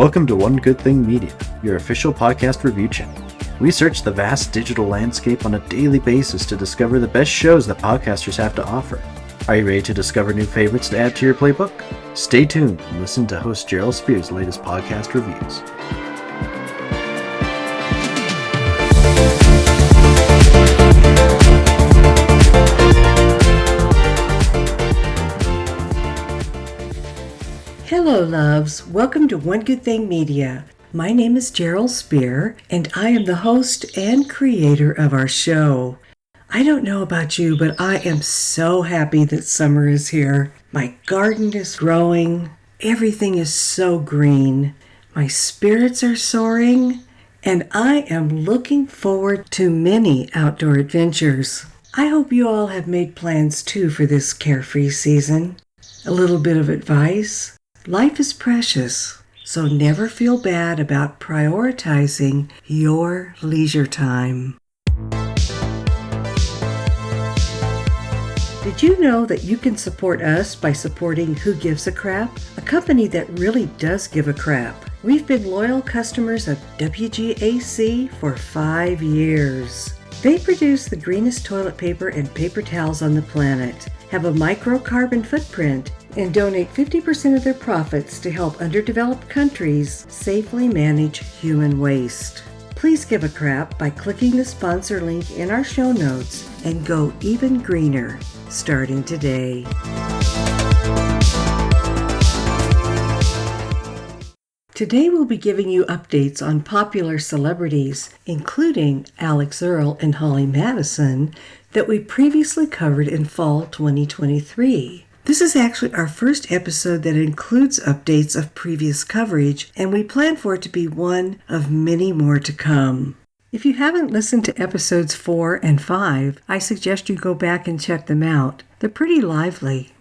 Welcome to One Good Thing Media, your official podcast review channel. We search the vast digital landscape on a daily basis to discover the best shows that podcasters have to offer. Are you ready to discover new favorites to add to your playbook? Stay tuned and listen to host Gerald Spears' latest podcast reviews. Hello, loves. Welcome to One Good Thing Media. My name is Gerald Spear, and I am the host and creator of our show. I don't know about you, but I am so happy that summer is here. My garden is growing. Everything is so green. My spirits are soaring, and I am looking forward to many outdoor adventures. I hope you all have made plans too for this carefree season. A little bit of advice. Life is precious, so never feel bad about prioritizing your leisure time. Did you know that you can support us by supporting Who Gives a Crap? A company that really does give a crap. We've been loyal customers of WGAC for 5 years. They produce the greenest toilet paper and paper towels on the planet, have a microcarbon footprint, and donate 50% of their profits to help underdeveloped countries safely manage human waste. Please give a crap by clicking the sponsor link in our show notes and go even greener starting today. Today we'll be giving you updates on popular celebrities, including Alix Earle and Holly Madison, that we previously covered in fall 2023. This is actually our first episode that includes updates of previous coverage, and we plan for it to be one of many more to come. If you haven't listened to episodes 4 and 5, I suggest you go back and check them out. They're pretty lively.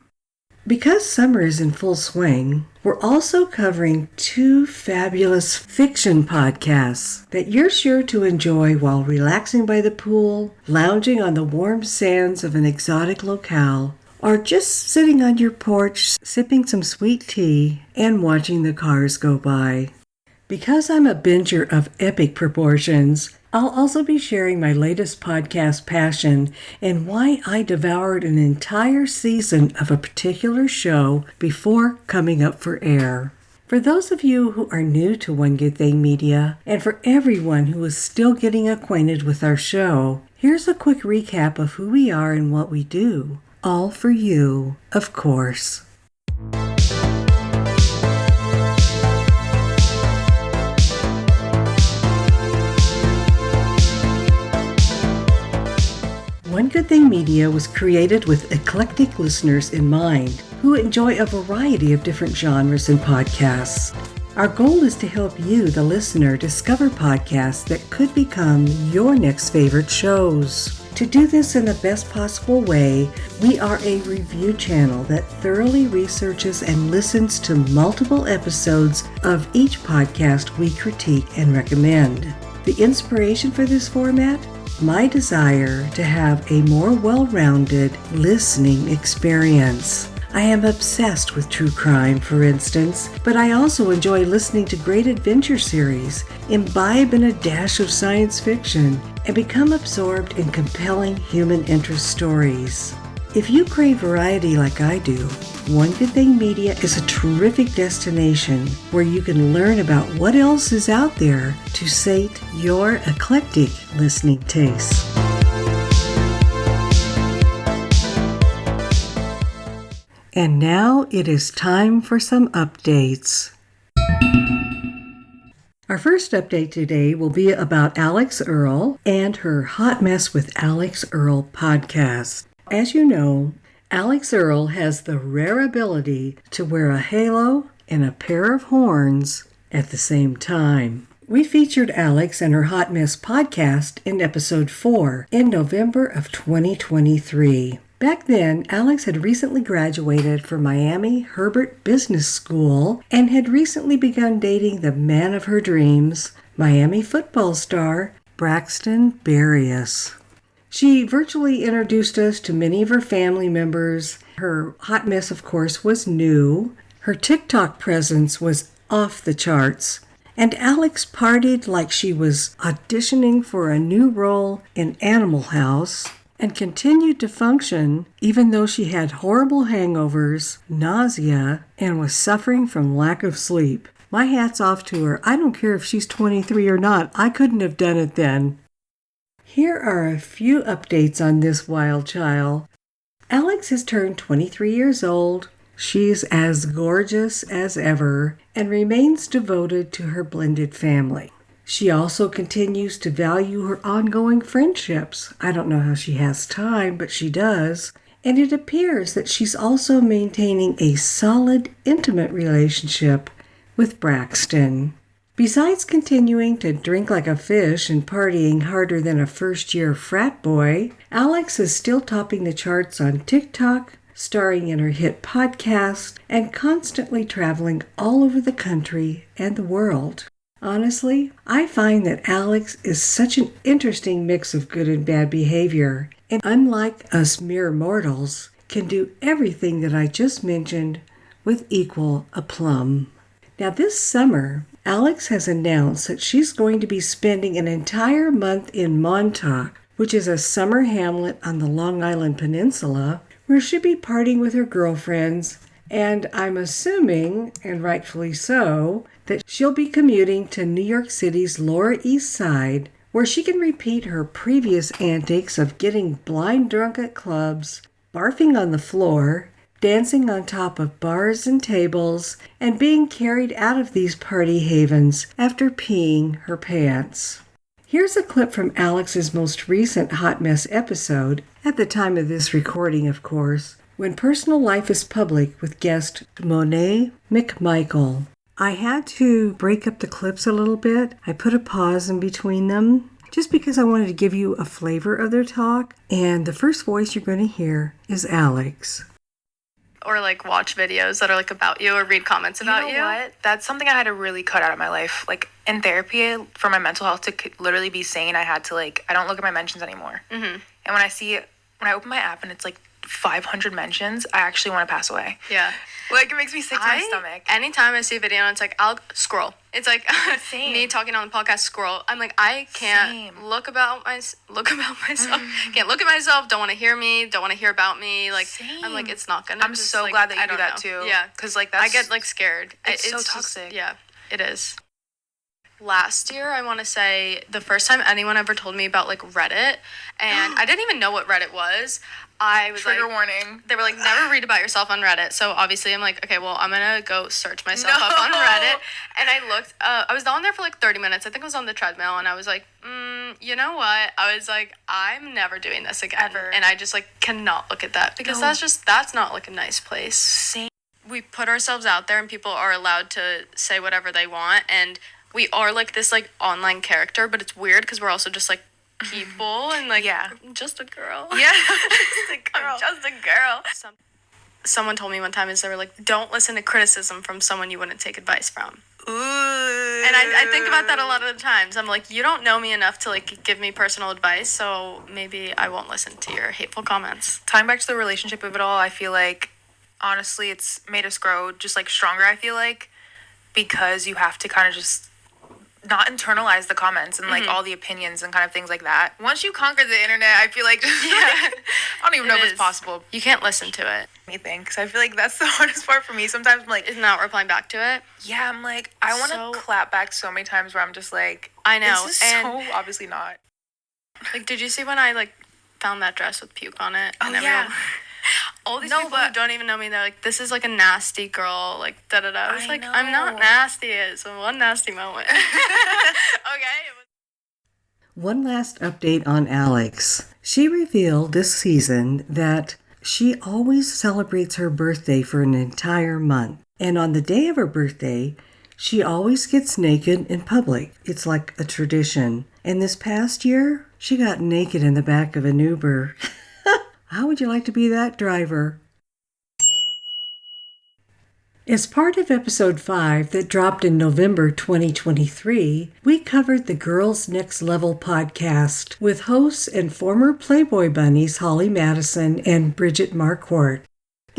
Because summer is in full swing, we're also covering 2 fabulous fiction podcasts that you're sure to enjoy while relaxing by the pool, lounging on the warm sands of an exotic locale, or just sitting on your porch, sipping some sweet tea and watching the cars go by. Because I'm a binger of epic proportions, I'll also be sharing my latest podcast passion and why I devoured an entire season of a particular show before coming up for air. For those of you who are new to One Good Thing Media, and for everyone who is still getting acquainted with our show, here's a quick recap of who we are and what we do. All for you, of course. One Good Thing Media was created with eclectic listeners in mind who enjoy a variety of different genres and podcasts. Our goal is to help you, the listener, discover podcasts that could become your next favorite shows. To do this in the best possible way, we are a review channel that thoroughly researches and listens to multiple episodes of each podcast we critique and recommend. The inspiration for this format? My desire to have a more well-rounded listening experience. I am obsessed with true crime, for instance, but I also enjoy listening to great adventure series, imbibe in a dash of science fiction, and become absorbed in compelling human interest stories. If you crave variety like I do, One Good Thing Media is a terrific destination where you can learn about what else is out there to sate your eclectic listening tastes. And now it is time for some updates. Our first update today will be about Alix Earle and her Hot Mess with Alix Earle podcast. As you know, Alix Earle has the rare ability to wear a halo and a pair of horns at the same time. We featured Alix and her Hot Mess podcast in episode 4 in November of 2023. Back then, Alix had recently graduated from Miami Herbert Business School and had recently begun dating the man of her dreams, Miami football star Braxton Berrios. She virtually introduced us to many of her family members. Her hot mess, of course, was new. Her TikTok presence was off the charts. And Alix partied like she was auditioning for a new role in Animal House and continued to function even though she had horrible hangovers, nausea, and was suffering from lack of sleep. My hat's off to her. I don't care if she's 23 or not. I couldn't have done it then. Here are a few updates on this wild child. Alix has turned 23 years old. She's as gorgeous as ever and remains devoted to her blended family. She also continues to value her ongoing friendships. I don't know how she has time, but she does. And it appears that she's also maintaining a solid, intimate relationship with Braxton. Besides continuing to drink like a fish and partying harder than a first-year frat boy, Alix is still topping the charts on TikTok, starring in her hit podcast, and constantly traveling all over the country and the world. Honestly, I find that Alix is such an interesting mix of good and bad behavior, and unlike us mere mortals, can do everything that I just mentioned with equal aplomb. Now this summer, Alix has announced that she's going to be spending an entire month in Montauk, which is a summer hamlet on the Long Island Peninsula, where she'll be partying with her girlfriends, and I'm assuming, and rightfully so, that she'll be commuting to New York City's Lower East Side, where she can repeat her previous antics of getting blind drunk at clubs, barfing on the floor, dancing on top of bars and tables, and being carried out of these party havens after peeing her pants. Here's a clip from Alix's most recent Hot Mess episode, at the time of this recording, of course, when personal life is public with guest Monet McMichael. I had to break up the clips a little bit. I put a pause in between them, just because I wanted to give you a flavor of their talk, and the first voice you're going to hear is Alix. Or like watch videos that are like about you or read comments about you. You know what? That's something I had to really cut out of my life. Like in therapy for my mental health to literally be sane, I had to I don't look at my mentions anymore. Mm-hmm. And when I open my app and it's like 500 mentions, I actually want to pass away. Yeah. It makes me sick to my stomach. Anytime I see a video and it's like, I'll scroll. It's like me talking on the podcast, scroll. I'm like, I can't look about myself. Can't look at myself. Don't want to hear me. Don't want to hear about me. Like, Same. I'm like, it's not gonna. I'm so glad that you do that too. Yeah. Because that's... I get scared. It's so toxic. Yeah, it is. Last year, I want to say, the first time anyone ever told me about Reddit, and I didn't even know what Reddit was. I was Trigger warning. They were like, never read about yourself on Reddit. So obviously I'm like, okay, well, I'm going to go search myself up on Reddit. And I looked, I was on there for 30 minutes. I think I was on the treadmill and I was like, you know what? I was like, I'm never doing this again. Ever. And I just cannot look at that because that's not a nice place. Same. We put ourselves out there and people are allowed to say whatever they want. And we are this online character, but it's weird because we're also just people and I'm just a girl. Yeah. I'm just a girl. Someone told me one time they were like, don't listen to criticism from someone you wouldn't take advice from. Ooh. And I think about that a lot of the times. I'm like, you don't know me enough to give me personal advice, so maybe I won't listen to your hateful comments. Tying back to the relationship of it all, I feel honestly it's made us grow just stronger, I feel because you have to kind of just not internalize the comments and all the opinions and kind of things like that. Once you conquer the internet, I feel I don't even know if it's possible. You can't listen to it. Anything, because I feel that's the hardest part for me. Sometimes I'm is not replying back to it. Yeah, I'm I want to clap back so many times where I'm just I know. This is so obviously not. Did you see when I found that dress with puke on it? Oh, yeah. All these people who don't even know me, they're like, this is a nasty girl, da-da-da. I was I'm not nasty. It's one nasty moment. Okay. One last update on Alix. She revealed this season that she always celebrates her birthday for an entire month. And on the day of her birthday, she always gets naked in public. It's like a tradition. And this past year, she got naked in the back of an Uber. How would you like to be that driver? As part of episode 5 that dropped in November 2023, we covered the Girls Next Level podcast with hosts and former Playboy bunnies Holly Madison and Bridgette Marquardt.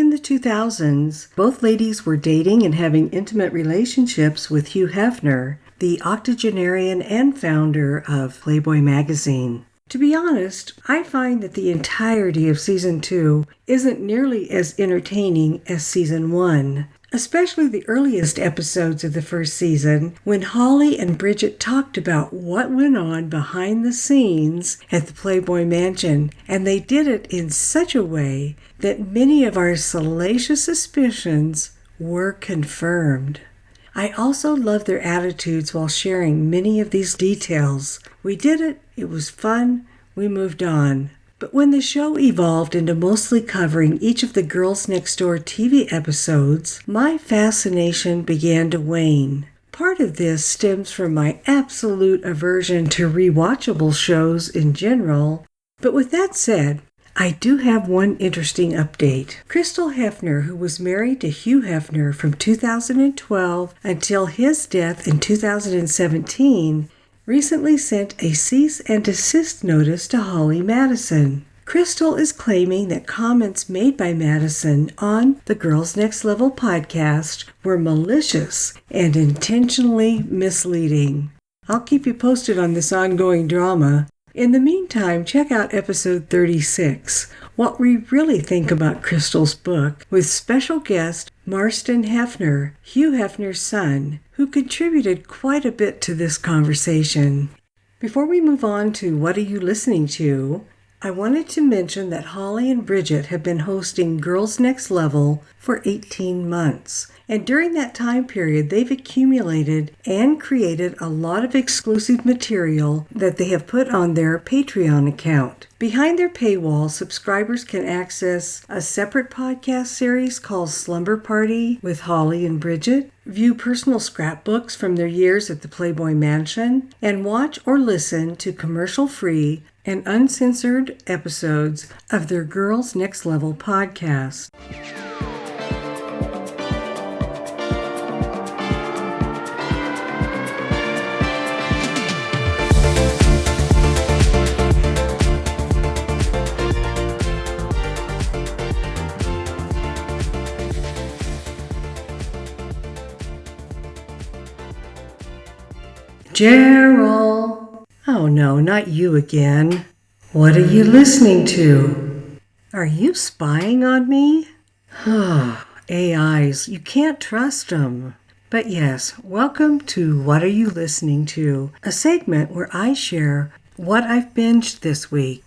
in the 2000s, both ladies were dating and having intimate relationships with Hugh Hefner, the octogenarian and founder of Playboy magazine. To be honest, I find that the entirety of Season 2 isn't nearly as entertaining as Season 1, especially the earliest episodes of the first season when Holly and Bridgette talked about what went on behind the scenes at the Playboy Mansion, and they did it in such a way that many of our salacious suspicions were confirmed. I also love their attitudes while sharing many of these details. We did it was fun, we moved on. But when the show evolved into mostly covering each of the Girls Next Door TV episodes, my fascination began to wane. Part of this stems from my absolute aversion to rewatchable shows in general. But with that said, I do have one interesting update. Crystal Hefner, who was married to Hugh Hefner from 2012 until his death in 2017, recently sent a cease and desist notice to Holly Madison. Crystal is claiming that comments made by Madison on the Girls Next Level podcast were malicious and intentionally misleading. I'll keep you posted on this ongoing drama. In the meantime, check out episode 36, What We Really Think About Crystal's Book, with special guest Marston Hefner, Hugh Hefner's son, who contributed quite a bit to this conversation. Before we move on to What Are You Listening To?, I wanted to mention that Holly and Bridgette have been hosting Girls Next Level for 18 months. And during that time period, they've accumulated and created a lot of exclusive material that they have put on their Patreon account. Behind their paywall, subscribers can access a separate podcast series called Slumber Party with Holly and Bridgette, view personal scrapbooks from their years at the Playboy Mansion, and watch or listen to commercial-free and uncensored episodes of their Girls Next Level podcast. Gerald! Oh no, not you again. What are you listening to? Are you spying on me? AIs, you can't trust them. But yes, welcome to What Are You Listening To? A segment where I share what I've binged this week.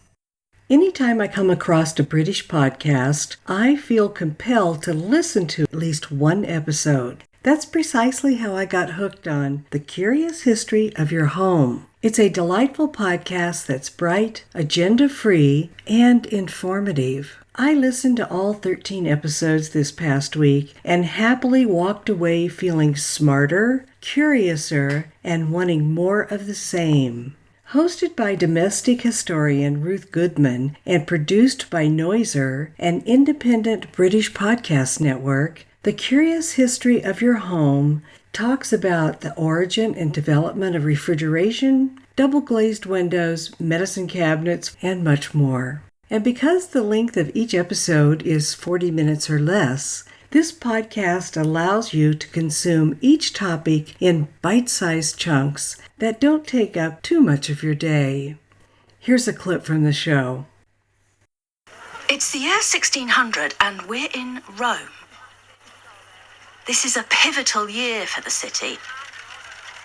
Anytime I come across a British podcast, I feel compelled to listen to at least one episode. That's precisely how I got hooked on The Curious History of Your Home. It's a delightful podcast that's bright, agenda-free, and informative. I listened to all 13 episodes this past week and happily walked away feeling smarter, curiouser, and wanting more of the same. Hosted by domestic historian Ruth Goodman and produced by Noiser, an independent British podcast network, The Curious History of Your Home talks about the origin and development of refrigeration, double-glazed windows, medicine cabinets, and much more. And because the length of each episode is 40 minutes or less, this podcast allows you to consume each topic in bite-sized chunks that don't take up too much of your day. Here's a clip from the show. It's the year 1600 and we're in Rome. This is a pivotal year for the city.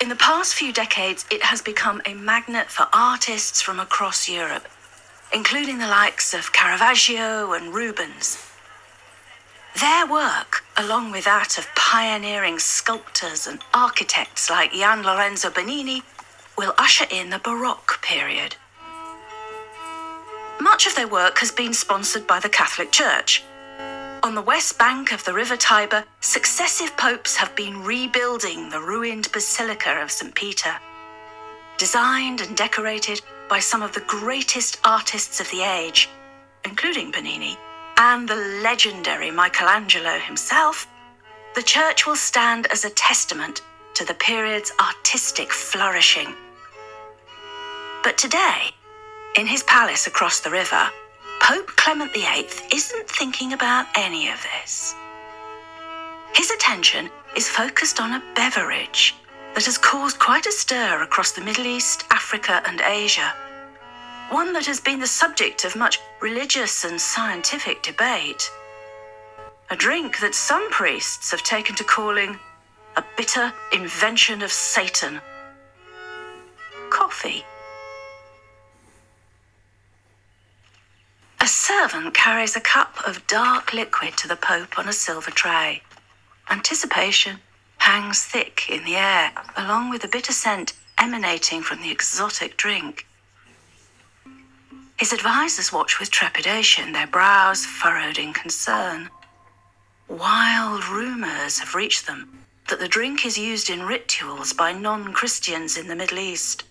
In the past few decades, it has become a magnet for artists from across Europe, including the likes of Caravaggio and Rubens. Their work, along with that of pioneering sculptors and architects like Gian Lorenzo Bernini, will usher in the Baroque period. Much of their work has been sponsored by the Catholic Church. On the west bank of the River Tiber, successive popes have been rebuilding the ruined Basilica of St. Peter. Designed and decorated by some of the greatest artists of the age, including Bernini, and the legendary Michelangelo himself, the church will stand as a testament to the period's artistic flourishing. But today, in his palace across the river, Pope Clement VIII isn't thinking about any of this. His attention is focused on a beverage that has caused quite a stir across the Middle East, Africa, and Asia. One that has been the subject of much religious and scientific debate. A drink that some priests have taken to calling a bitter invention of Satan. Coffee. A servant carries a cup of dark liquid to the Pope on a silver tray. Anticipation hangs thick in the air, along with the bitter scent emanating from the exotic drink. His advisors watch with trepidation, their brows furrowed in concern. Wild rumours have reached them that the drink is used in rituals by non-Christians in the Middle East.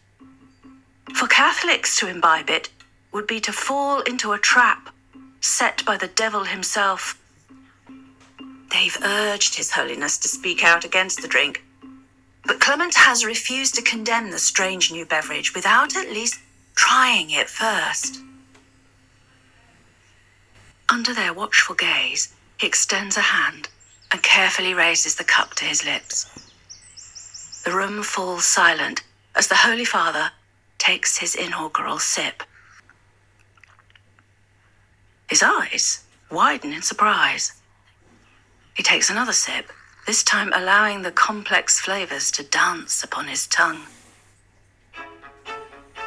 For Catholics to imbibe it would be to fall into a trap set by the devil himself. They've urged His Holiness to speak out against the drink, but Clement has refused to condemn the strange new beverage without at least trying it first. Under their watchful gaze, he extends a hand and carefully raises the cup to his lips. The room falls silent as the Holy Father takes his inaugural sip. His eyes widen in surprise. He takes another sip, this time allowing the complex flavours to dance upon his tongue.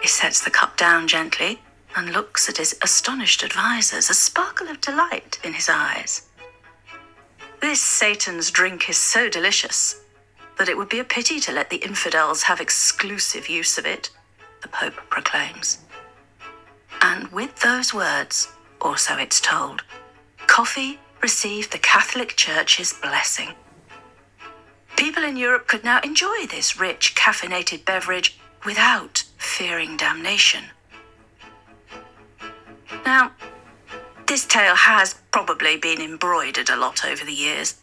He sets the cup down gently and looks at his astonished advisors, a sparkle of delight in his eyes. This Satan's drink is so delicious that it would be a pity to let the infidels have exclusive use of it, the Pope proclaims. And with those words, or so it's told, coffee received the Catholic Church's blessing. People in Europe could now enjoy this rich, caffeinated beverage without fearing damnation. Now, this tale has probably been embroidered a lot over the years,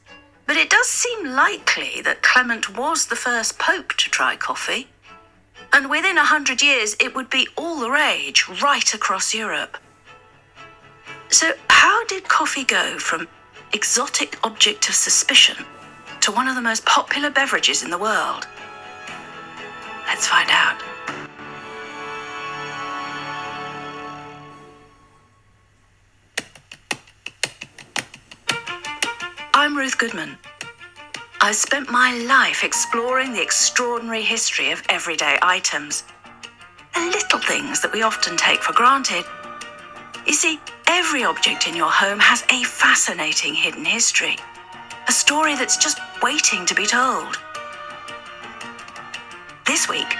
but it does seem likely that Clement was the first pope to try coffee, and within 100 years it would be all the rage right across Europe. So how did coffee go from exotic object of suspicion to one of the most popular beverages in the world? Let's find out. I'm Ruth Goodman. I've spent my life exploring the extraordinary history of everyday items, the little things that we often take for granted. You see, every object in your home has a fascinating hidden history, a story that's just waiting to be told. This week,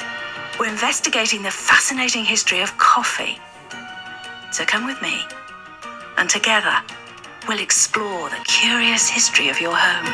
we're investigating the fascinating history of coffee. So come with me, and together, we'll explore the curious history of your home.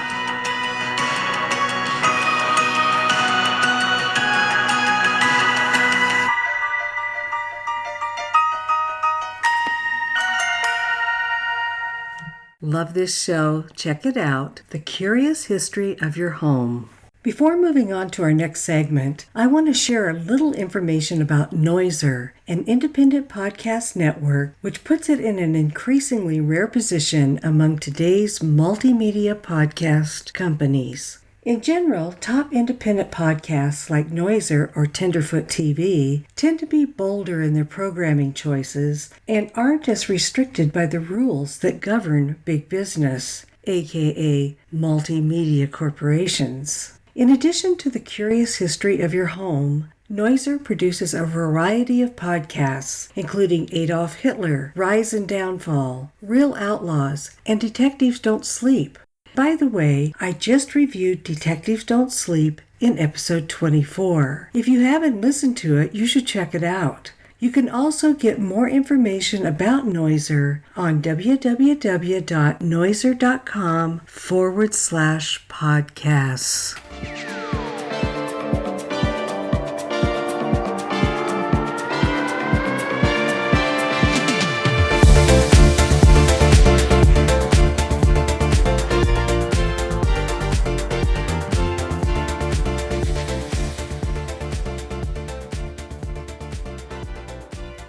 Love this show. Check it out. The Curious History of Your Home. Before moving on to our next segment, I want to share a little information about Noiser, an independent podcast network which puts it in an increasingly rare position among today's multimedia podcast companies. In general, top independent podcasts like Noiser or Tenderfoot TV tend to be bolder in their programming choices and aren't as restricted by the rules that govern big business, aka multimedia corporations. In addition to the curious history of your home, Noiser produces a variety of podcasts, including Adolf Hitler, Rise and Downfall, Real Outlaws, and Detectives Don't Sleep. By the way, I just reviewed Detectives Don't Sleep in episode 24. If you haven't listened to it, you should check it out. You can also get more information about Noiser on www.noiser.com/podcasts.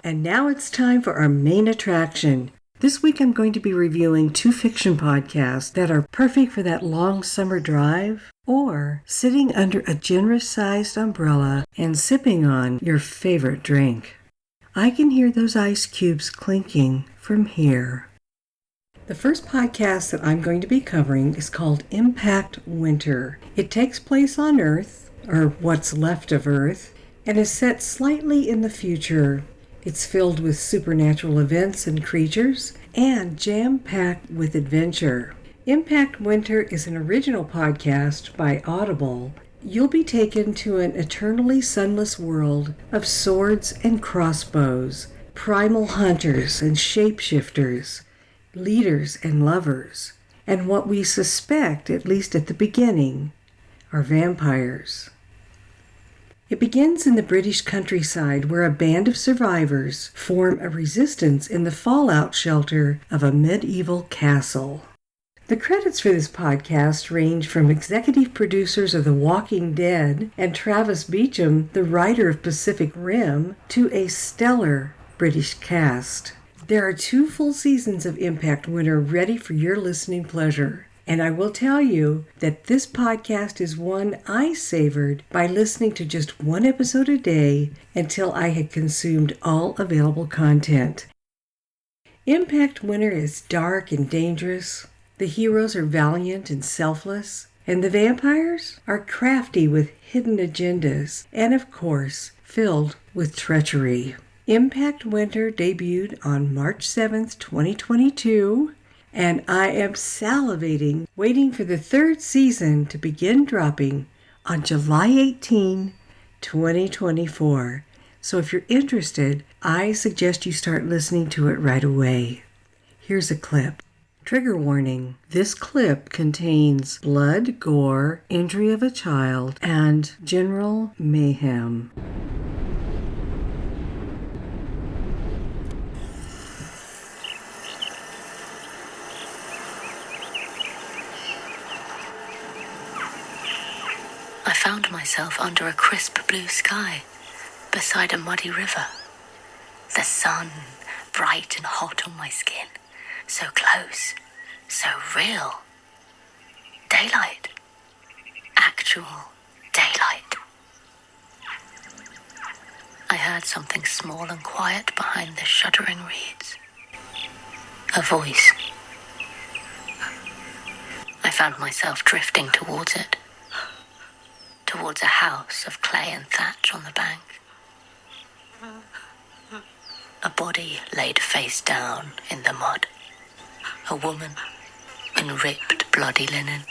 And now it's time for our main attraction. This week I'm going to be reviewing 2 fiction podcasts that are perfect for that long summer drive or sitting under a generous-sized umbrella and sipping on your favorite drink. I can hear those ice cubes clinking from here. The first podcast that I'm going to be covering is called Impact Winter. It takes place on Earth, or what's left of Earth, and is set slightly in the future. It's filled with supernatural events and creatures, and jam-packed with adventure. Impact Winter is an original podcast by Audible. You'll be taken to an eternally sunless world of swords and crossbows, primal hunters and shapeshifters, leaders and lovers, and what we suspect, at least at the beginning, are vampires. It begins in the British countryside where a band of survivors form a resistance in the fallout shelter of a medieval castle. The credits for this podcast range from executive producers of The Walking Dead and Travis Beacham, the writer of Pacific Rim, to a stellar British cast. There are 2 full seasons of Impact Winter ready for your listening pleasure. And I will tell you that this podcast is one I savored by listening to just 1 episode a day until I had consumed all available content. Impact Winter is dark and dangerous. The heroes are valiant and selfless. And the vampires are crafty with hidden agendas and, of course, filled with treachery. Impact Winter debuted on March 7th, 2022. And I am salivating, waiting for the 3rd season to begin dropping on July 18, 2024. So if you're interested, I suggest you start listening to it right away. Here's a clip. Trigger warning. This clip contains blood, gore, injury of a child, and general mayhem. I found myself under a crisp blue sky, beside a muddy river. The sun, bright and hot on my skin, so close, so real. Daylight. Actual daylight. I heard something small and quiet behind the shuddering reeds. A voice. I found myself drifting towards it. Towards a house of clay and thatch on the bank. A body laid face down in the mud. A woman in ripped, bloody linen.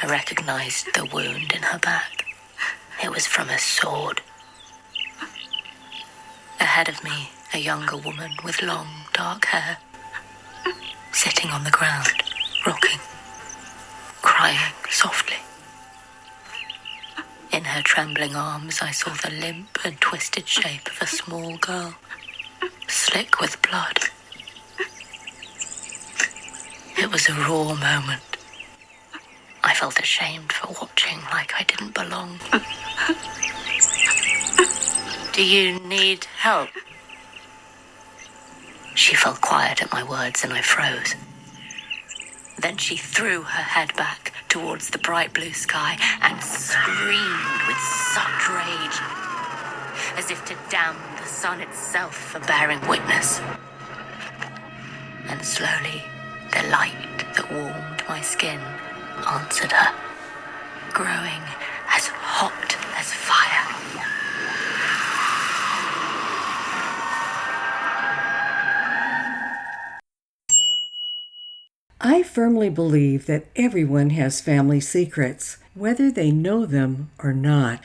I recognized the wound in her back. It was from a sword. Ahead of me, a younger woman with long, dark hair, sitting on the ground, rocking, crying softly. In her trembling arms, I saw the limp and twisted shape of a small girl, slick with blood. It was a raw moment. I felt ashamed for watching like I didn't belong. Do you need help? She fell quiet at my words and I froze. Then she threw her head back towards the bright blue sky and screamed with such rage, as if to damn the sun itself for bearing witness. And slowly, the light that warmed my skin answered her, growing as hot as fire. I firmly believe that everyone has family secrets, whether they know them or not.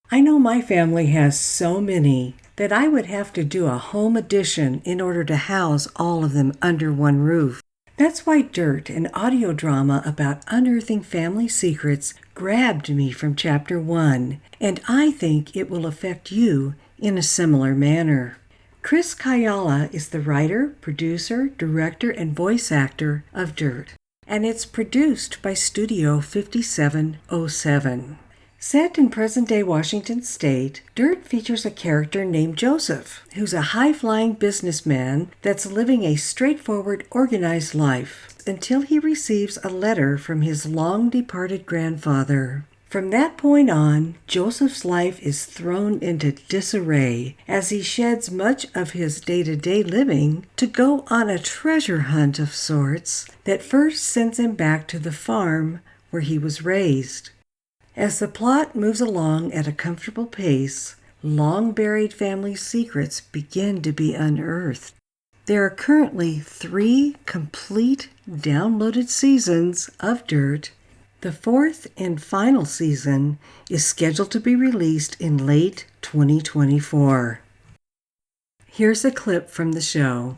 I know my family has so many that I would have to do a home edition in order to house all of them under one roof. That's why Dirt, an audio drama about unearthing family secrets, grabbed me from Chapter 1, and I think it will affect you in a similar manner. Chris Kayala is the writer, producer, director, and voice actor of Dirt, and it's produced by Studio 5707. Set in present-day Washington state, Dirt features a character named Joseph, who's a high-flying businessman that's living a straightforward, organized life until he receives a letter from his long-departed grandfather. From that point on, Joseph's life is thrown into disarray as he sheds much of his day-to-day living to go on a treasure hunt of sorts that first sends him back to the farm where he was raised. As the plot moves along at a comfortable pace, long-buried family secrets begin to be unearthed. There are currently 3 complete downloaded seasons of Dirt. The 4th and final season is scheduled to be released in late 2024. Here's a clip from the show.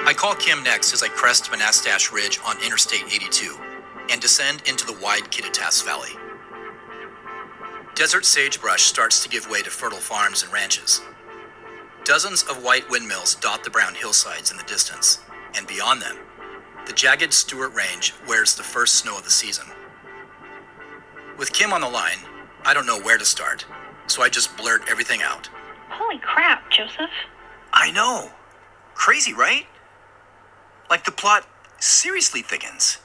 I call Kim next as I crest Monastash Ridge on Interstate 82 and descend into the wide Kittitas Valley. Desert sagebrush starts to give way to fertile farms and ranches. Dozens of white windmills dot the brown hillsides in the distance, and beyond them, the jagged Stewart Range wears the first snow of the season. With Kim on the line, I don't know where to start, so I just blurt everything out. Holy crap, Joseph. I know. Crazy, right? Like the plot seriously thickens.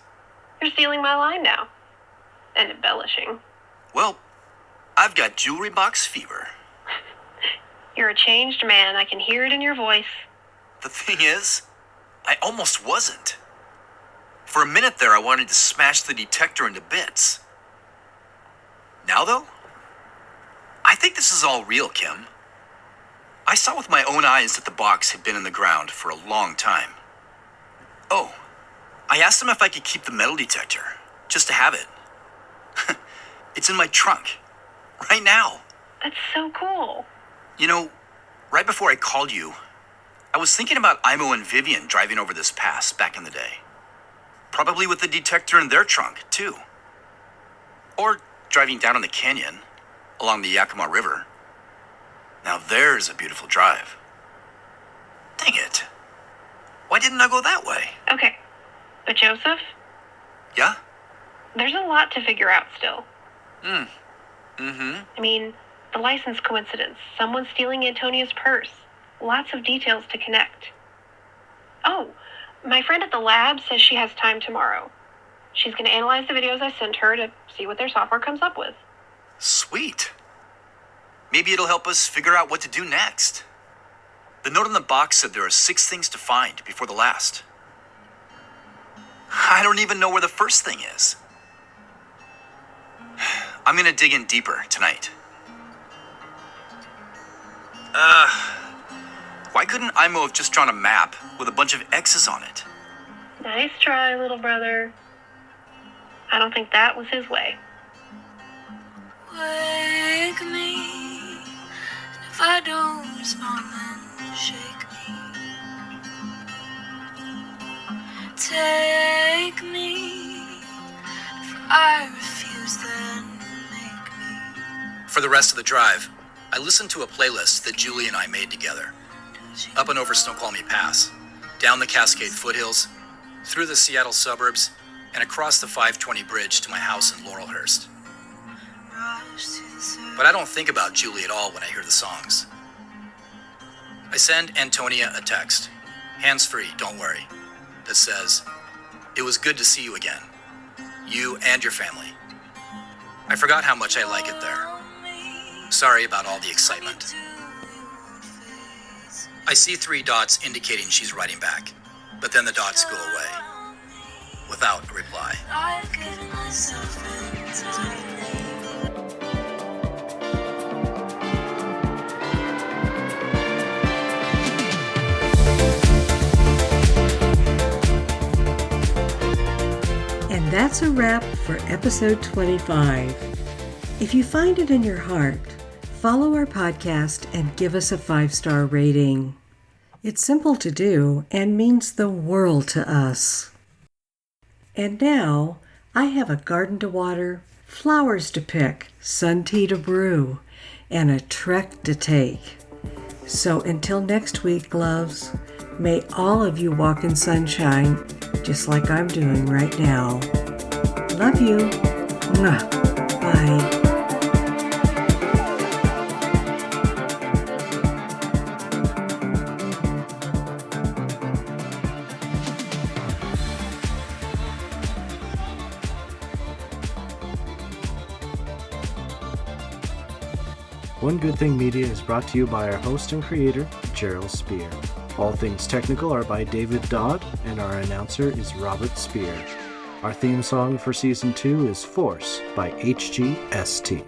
You're stealing my line now. And embellishing. Well, I've got jewelry box fever. You're a changed man. I can hear it in your voice. The thing is, I almost wasn't. For a minute there, I wanted to smash the detector into bits. Now, though, I think this is all real, Kim. I saw with my own eyes that the box had been in the ground for a long time. Oh, I asked him if I could keep the metal detector, just to have it. It's in my trunk, right now. That's so cool. You know, right before I called you, I was thinking about Imo and Vivian driving over this pass back in the day. Probably with the detector in their trunk, too. Or driving down in the canyon, along the Yakima River. Now there's a beautiful drive. Dang it. Why didn't I go that way? Okay. But Joseph, Yeah? there's a lot to figure out still. Mm-hmm. I mean, the license coincidence, someone stealing Antonia's purse, lots of details to connect. Oh, my friend at the lab says she has time tomorrow. She's going to analyze the videos I sent her to see what their software comes up with. Sweet. Maybe it'll help us figure out what to do next. The note on the box said there are 6 things to find before the last. I don't even know where the first thing is. I'm gonna dig in deeper tonight. Why couldn't Imo have just drawn a map with a bunch of X's on it? Nice try, little brother. I don't think that was his way. Wake me, and if I don't respond, then shake me. Take me, if I refuse, then make me. For the rest of the drive, I listened to a playlist that Julie and I made together. Up and over Snoqualmie Pass, down the Cascade foothills, through the Seattle suburbs, and across the 520 bridge to my house in Laurelhurst. But I don't think about Julie at all when I hear the songs. I send Antonia a text, hands-free, don't worry, that says, "It was good to see you again. You and your family. I forgot how much I like it there. Sorry about all the excitement." I see 3 dots indicating she's writing back, but then the dots go away, without a reply. I've given myself entirely. And that's a wrap for episode 25. If you find it in your heart, follow our podcast and give us a 5-star rating. It's simple to do and means the world to us. And now, I have a garden to water, flowers to pick, sun tea to brew, and a trek to take. So until next week, loves, may all of you walk in sunshine just like I'm doing right now. Love you. Mwah. Bye. One Good Thing Media is brought to you by our host and creator, Gerald Spear. All things technical are by David Dodd, and our announcer is Robert Spear. Our theme song for Season 2 is Force by HGST.